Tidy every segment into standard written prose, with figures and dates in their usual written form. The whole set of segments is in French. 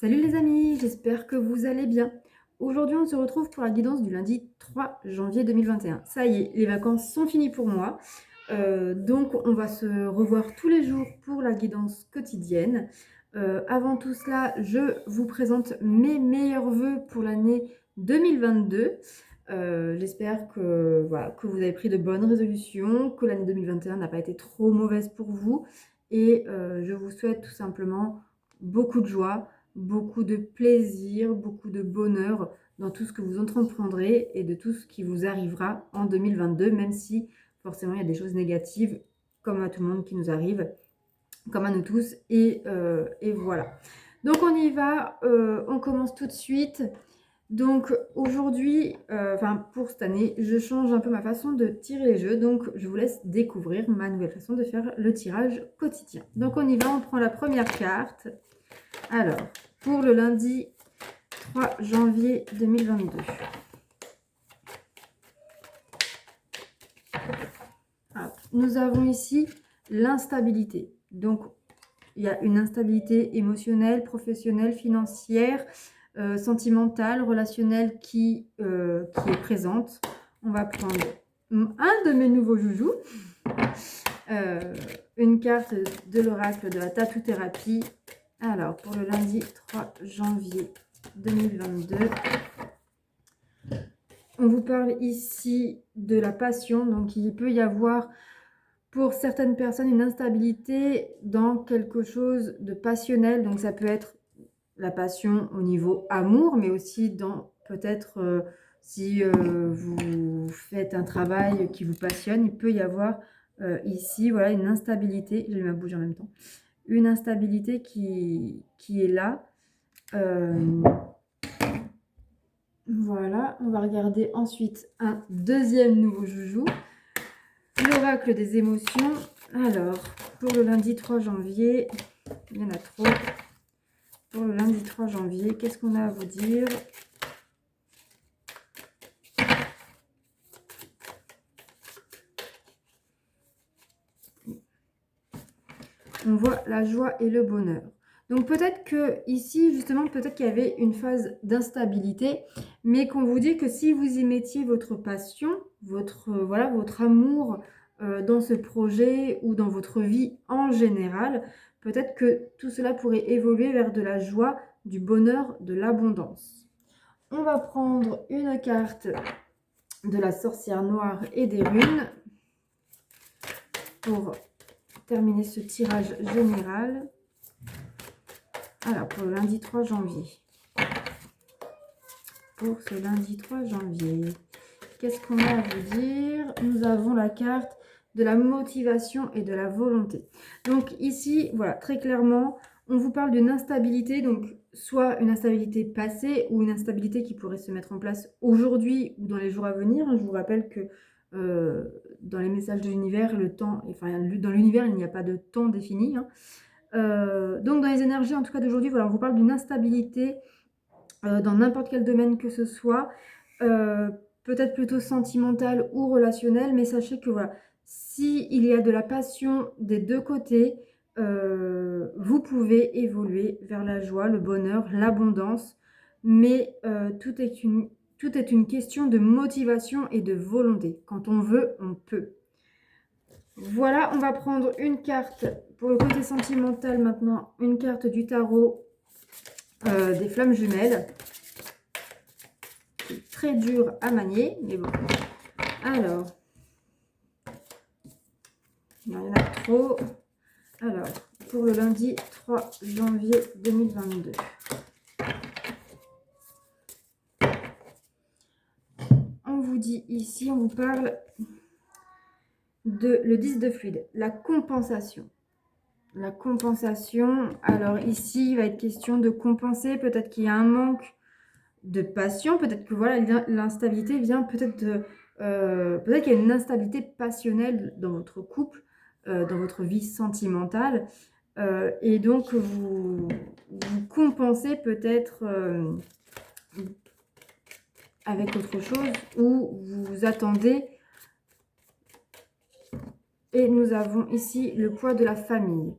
Salut les amis, j'espère que vous allez bien. Aujourd'hui, on se retrouve pour la guidance du lundi 3 janvier 2021. Ça y est, les vacances sont finies pour moi. Donc, on va se revoir tous les jours pour la guidance quotidienne. Avant tout cela, je vous présente mes meilleurs vœux pour l'année 2022. J'espère que, voilà, que vous avez pris de bonnes résolutions, que l'année 2021 n'a pas été trop mauvaise pour vous. Et je vous souhaite tout simplement beaucoup de joie, beaucoup de plaisir, beaucoup de bonheur dans tout ce que vous entreprendrez et de tout ce qui vous arrivera en 2022, même si forcément il y a des choses négatives, comme à tout le monde qui nous arrive, comme à nous tous. Et voilà. Donc on y va, on commence tout de suite. Donc aujourd'hui, pour cette année, je change un peu ma façon de tirer les jeux. Donc je vous laisse découvrir ma nouvelle façon de faire le tirage quotidien. Donc on y va, on prend la première carte. Alors, pour le lundi 3 janvier 2022. Nous avons ici l'instabilité. Donc, il y a une instabilité émotionnelle, professionnelle, financière, sentimentale, relationnelle qui est présente. On va prendre un de mes nouveaux joujoux. Une carte de l'oracle de la tatou-thérapie. Alors, pour le lundi 3 janvier 2022, on vous parle ici de la passion. Donc, il peut y avoir pour certaines personnes une instabilité dans quelque chose de passionnel. Donc, ça peut être la passion au niveau amour, mais aussi dans peut-être si vous faites un travail qui vous passionne, il peut y avoir ici voilà, une instabilité. Je vais ma bouger en même temps. Une instabilité qui est là. Voilà, on va regarder ensuite un deuxième nouveau joujou. L'oracle des émotions. Alors, pour le lundi 3 janvier, il y en a trop. Pour le lundi 3 janvier, qu'est-ce qu'on a à vous dire? On voit la joie et le bonheur. Donc peut-être que ici, justement, peut-être qu'il y avait une phase d'instabilité, mais qu'on vous dit que si vous y mettiez votre passion, votre amour dans ce projet ou dans votre vie en général, peut-être que tout cela pourrait évoluer vers de la joie, du bonheur, de l'abondance. On va prendre une carte de la sorcière noire et des runes pour terminer ce tirage général. Alors, pour le lundi 3 janvier. Pour ce lundi 3 janvier, qu'est-ce qu'on a à vous dire? Nous avons la carte de la motivation et de la volonté. Donc ici, voilà, très clairement, on vous parle d'une instabilité, donc soit une instabilité passée ou une instabilité qui pourrait se mettre en place aujourd'hui ou dans les jours à venir. Je vous rappelle que dans les messages de l'univers, le temps, enfin dans l'univers, il n'y a pas de temps défini. Donc dans les énergies, en tout cas d'aujourd'hui, voilà, on vous parle d'une instabilité dans n'importe quel domaine que ce soit, peut-être plutôt sentimental ou relationnel, mais sachez que voilà, s'il y a de la passion des deux côtés, vous pouvez évoluer vers la joie, le bonheur, l'abondance, mais tout est une question de motivation et de volonté. Quand on veut, on peut. Voilà, on va prendre une carte pour le côté sentimental maintenant, une carte du tarot des flammes jumelles. Très dur à manier, mais bon. Alors, il y en a trop. Alors, pour le lundi 3 janvier 2022. On vous dit ici, on vous parle de le 10 de fluide, la compensation. La compensation, alors ici, il va être question de compenser, peut-être qu'il y a un manque de passion, peut-être que voilà, l'instabilité vient peut-être de... peut-être qu'il y a une instabilité passionnelle dans votre couple, dans votre vie sentimentale, et donc vous compensez peut-être avec autre chose, ou vous attendez. Et nous avons ici le poids de la famille.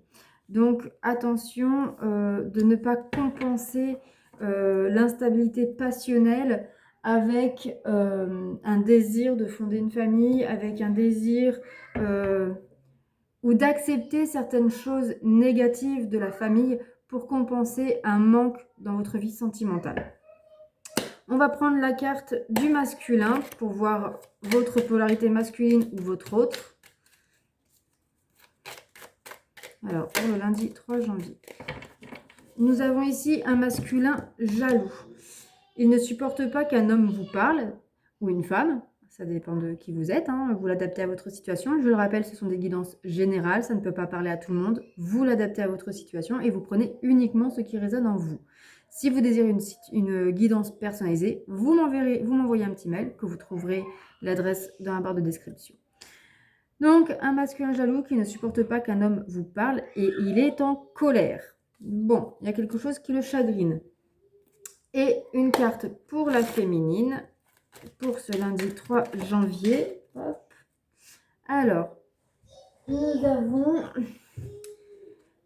Donc attention de ne pas compenser l'instabilité passionnelle avec un désir de fonder une famille, avec un désir ou d'accepter certaines choses négatives de la famille pour compenser un manque dans votre vie sentimentale. On va prendre la carte du masculin pour voir votre polarité masculine ou votre autre. Alors, pour le lundi 3 janvier. Nous avons ici un masculin jaloux. Il ne supporte pas qu'un homme vous parle, ou une femme, ça dépend de qui vous êtes, hein. Vous l'adaptez à votre situation. Je le rappelle, ce sont des guidances générales, ça ne peut pas parler à tout le monde. Vous l'adaptez à votre situation et vous prenez uniquement ce qui résonne en vous. Si vous désirez une guidance personnalisée, vous m'envoyez un petit mail que vous trouverez l'adresse dans la barre de description. Donc, un masculin jaloux qui ne supporte pas qu'un homme vous parle et il est en colère. Bon, il y a quelque chose qui le chagrine. Et une carte pour la féminine pour ce lundi 3 janvier. Hop. Alors, nous avons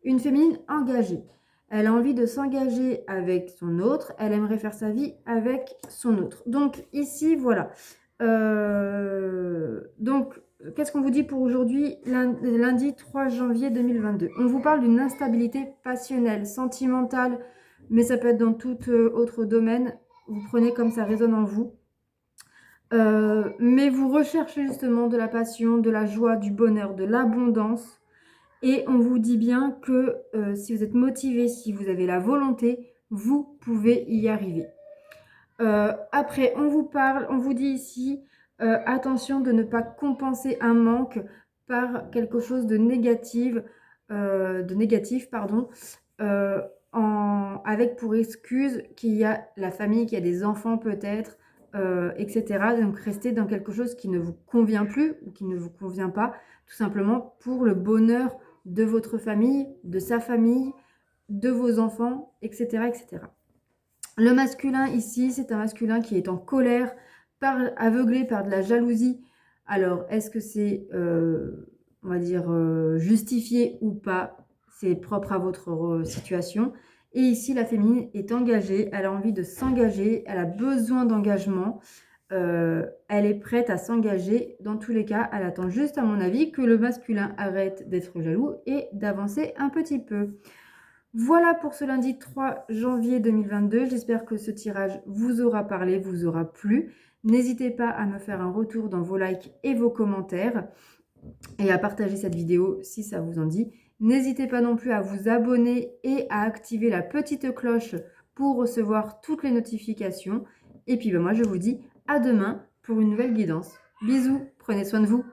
une féminine engagée. Elle a envie de s'engager avec son autre. Elle aimerait faire sa vie avec son autre. Donc ici, voilà. Donc, qu'est-ce qu'on vous dit pour aujourd'hui, lundi 3 janvier 2022? On vous parle d'une instabilité passionnelle, sentimentale, mais ça peut être dans tout autre domaine. Vous prenez comme ça résonne en vous. Mais vous recherchez justement de la passion, de la joie, du bonheur, de l'abondance. Et on vous dit bien que si vous êtes motivé, si vous avez la volonté, vous pouvez y arriver. Après, on vous parle, on vous dit ici, attention de ne pas compenser un manque par quelque chose de négatif, avec pour excuse qu'il y a la famille, qu'il y a des enfants peut-être, etc. Donc restez dans quelque chose qui ne vous convient plus ou qui ne vous convient pas, tout simplement pour le bonheur de votre famille, de sa famille, de vos enfants, etc. etc. Le masculin ici, c'est un masculin qui est en colère, aveuglé par de la jalousie. Alors, est-ce que c'est, on va dire, justifié ou pas? C'est propre à votre situation. Et ici, la féminine est engagée, elle a envie de s'engager, elle a besoin d'engagement. Elle est prête à s'engager. Dans tous les cas, elle attend juste, à mon avis, que le masculin arrête d'être jaloux et d'avancer un petit peu. Voilà pour ce lundi 3 janvier 2022. J'espère que ce tirage vous aura parlé, vous aura plu. N'hésitez pas à me faire un retour dans vos likes et vos commentaires et à partager cette vidéo si ça vous en dit. N'hésitez pas non plus à vous abonner et à activer la petite cloche pour recevoir toutes les notifications. Et puis moi, je vous dis à demain pour une nouvelle guidance. Bisous, prenez soin de vous.